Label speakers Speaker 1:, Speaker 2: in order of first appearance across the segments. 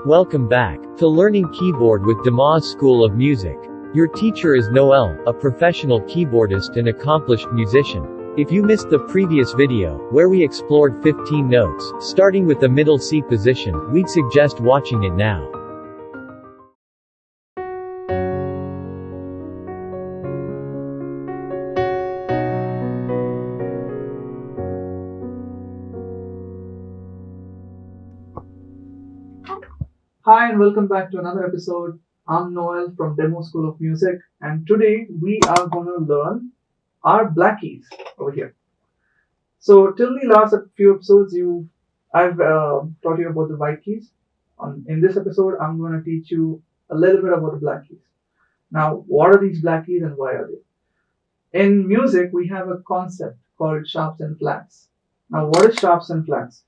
Speaker 1: Welcome back to Learning Keyboard with Demoz School of Music. Your teacher is Noel, a professional keyboardist and accomplished musician. If you missed the previous video, where we explored 15 notes, starting with the middle C position, we'd suggest watching it now.
Speaker 2: Hi and welcome back to another episode. I'm Noel from Demoz School of Music, and today we are going to learn our black keys over here. So till the last few episodes, I've taught you about the white keys. In this episode, I'm going to teach you a little bit about the black keys. Now, what are these black keys and why are they? In music, we have a concept called sharps and flats. Now, what is sharps and flats?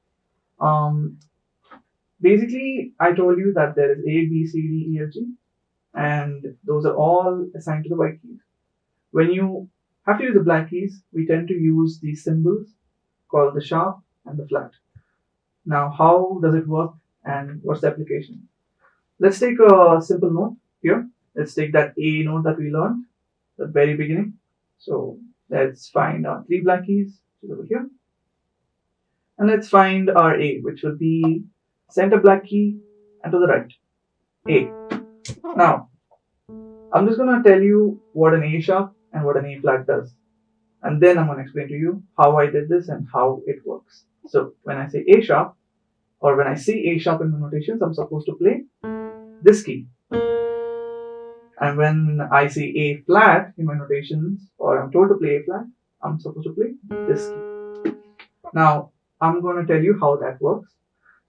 Speaker 2: Basically, I told you that there is A, B, C, D, E, F, G, and those are all assigned to the white keys. When you have to use the black keys, we tend to use these symbols called the sharp and the flat. Now, how does it work and what's the application? Let's take a simple note here. Let's take that A note that we learned at the very beginning. So let's find our three black keys, which is over here. And let's find our A, which will be center black key and to the right, A. Now, I'm just going to tell you what an A sharp and what an A flat does. And then I'm going to explain to you how I did this and how it works. So when I say A sharp, or when I see A sharp in my notations, I'm supposed to play this key. And when I see A flat in my notations, or I'm told to play A flat, I'm supposed to play this key. Now, I'm going to tell you how that works.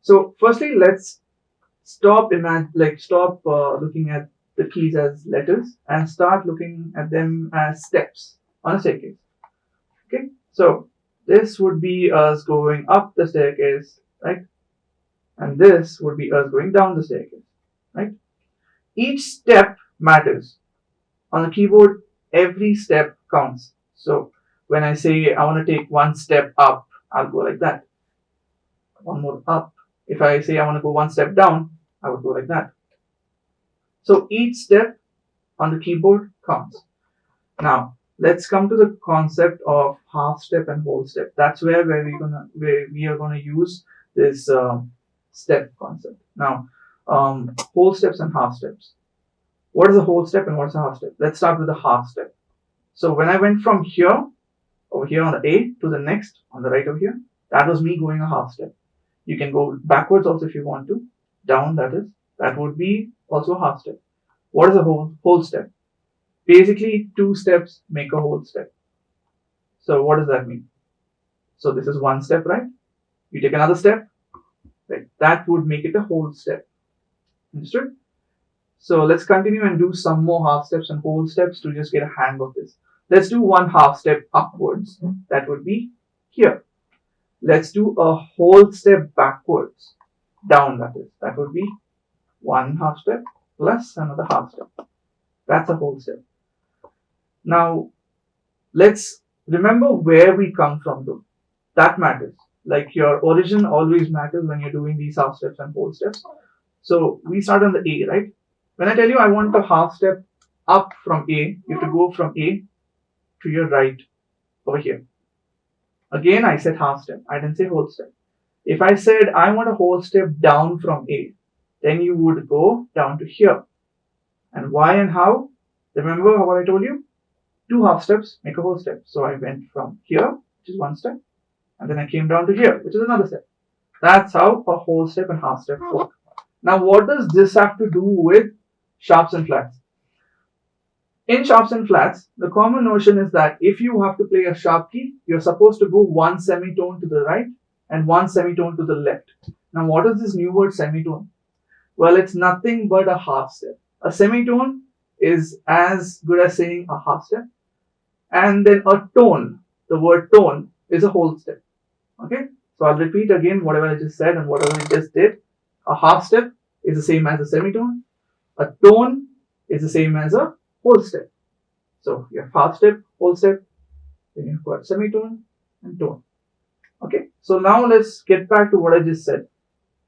Speaker 2: So firstly, let's stop looking at the keys as letters and start looking at them as steps on a staircase. Okay, so this would be us going up the staircase, right? And this would be us going down the staircase, right? Each step matters. On the keyboard, every step counts. So when I say I want to take one step up, I'll go like that. One more up. If I say I want to go one step down, I would go like that. So each step on the keyboard counts. Now, let's come to the concept of half step and whole step. That's where we are gonna use this step concept. Now, whole steps and half steps. What is a whole step and what's a half step? Let's start with the half step. So when I went from here, over here on the A to the next on the right over here, that was me going a half step. You can go backwards also if you want to, down that is. That would be also a half step. What is a whole step? Basically, two steps make a whole step. So what does that mean? So this is one step, right? You take another step, right? That would make it a whole step. Understood? So let's continue and do some more half steps and whole steps to just get a hang of this. Let's do one half step upwards. That would be here. Let's do a whole step backwards, down that is. That would be one half step plus another half step. That's a whole step. Now, let's remember where we come from though. That matters. Like your origin always matters when you're doing these half steps and whole steps. So we start on the A, right? When I tell you I want a half step up from A, you have to go from A to your right over here. Again, I said half step. I didn't say whole step. If I said I want a whole step down from A, then you would go down to here. And why and how? Remember what I told you? Two half steps make a whole step. So I went from here, which is one step, and then I came down to here, which is another step. That's how a whole step and half step work. Now, what does this have to do with sharps and flats? In sharps and flats, the common notion is that if you have to play a sharp key, you're supposed to go one semitone to the right and one semitone to the left. Now, what is this new word semitone? Well, it's nothing but a half step. A semitone is as good as saying a half step. And then a tone, the word tone, is a whole step. Okay? So I'll repeat again whatever I just said and whatever I just did. A half step is the same as a semitone. A tone is the same as a whole step. So you have half step, whole step, then you've got semitone and tone. Okay, so now let's get back to what I just said.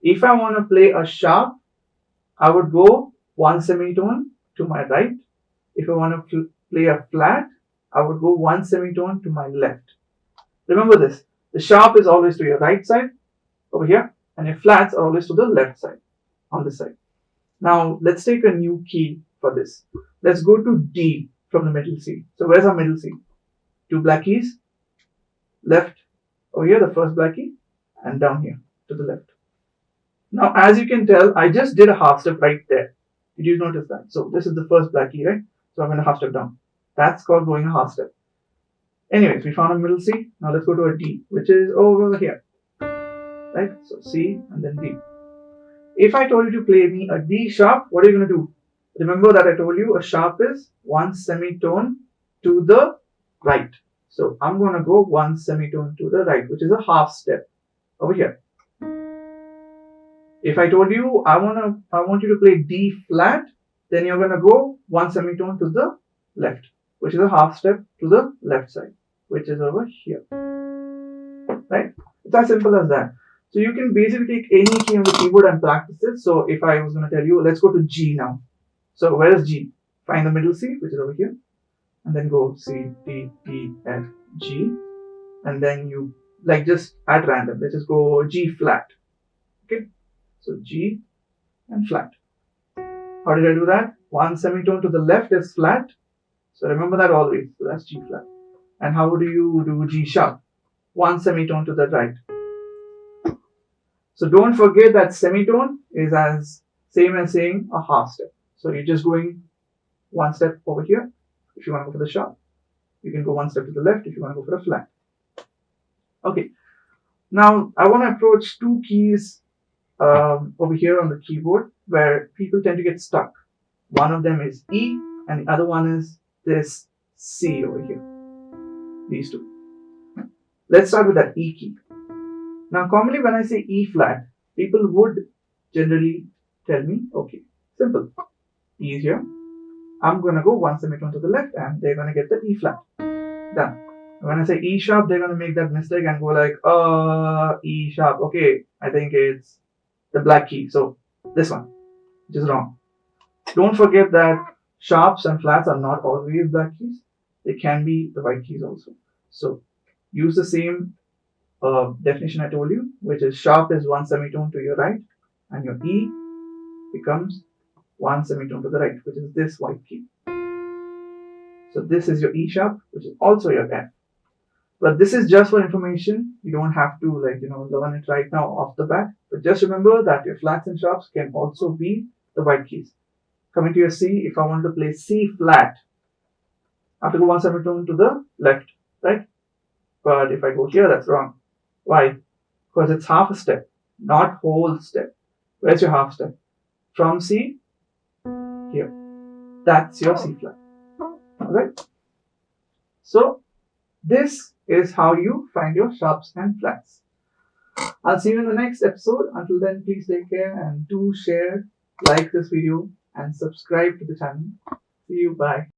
Speaker 2: If I want to play a sharp, I would go one semitone to my right. If I want to play a flat, I would go one semitone to my left. Remember this, the sharp is always to your right side over here, and your flats are always to the left side, on this side. Now let's take a new key for this. Let's go to D from the middle C. So where's our middle C? Two black keys, left over here, the first black key, and down here to the left. Now as you can tell, I just did a half step right there. Did you notice that? So this is the first black key, right? So I'm going to half step down. That's called going a half step. Anyways, we found a middle C. Now let's go to a D, which is over here. Right? So C and then D. If I told you to play me a D sharp, what are you going to do? Remember that I told you a sharp is one semitone to the right. So I'm going to go one semitone to the right, which is a half step over here. If I told you I want you to play D flat, then you're going to go one semitone to the left, which is a half step to the left side, which is over here. Right? It's as simple as that. So you can basically take any key on the keyboard and practice it. So if I was going to tell you, let's go to G now. So where is G? Find the middle C, which is over here, and then go C, D, E, F, G, and then you just at random. Let's just go G flat. Okay, so G and flat. How did I do that? One semitone to the left is flat. So remember that always. So that's G flat. And how do you do G sharp? One semitone to the right. So don't forget that semitone is as same as saying a half step. So you're just going one step over here. If you want to go for the sharp, you can go one step to the left if you want to go for a flat. Okay. Now I want to approach two keys over here on the keyboard where people tend to get stuck. One of them is E and the other one is this C over here. These two. Let's start with that E key. Now commonly when I say E flat, people would generally tell me, okay, simple. E is here. I'm going to go one semitone to the left and they're going to get the E flat. Done. When I say E sharp, they're going to make that mistake and go like, E sharp. Okay, I think it's the black key. So this one, which is wrong. Don't forget that sharps and flats are not always black keys. They can be the white keys also. So use the same definition I told you, which is sharp is one semitone to your right and your E becomes one semitone to the right, which is this white key. So this is your E sharp, which is also your F. But this is just for information. You don't have to learn it right now off the bat. But just remember that your flats and sharps can also be the white keys. Coming to your C, if I want to play C flat, I have to go one semitone to the left, right? But if I go here, that's wrong. Why? Because it's half a step, not whole step. Where's your half step? From C, here. That's your C flat. Alright? So, this is how you find your sharps and flats. I'll see you in the next episode. Until then, please take care and do share, like this video, and subscribe to the channel. See you. Bye.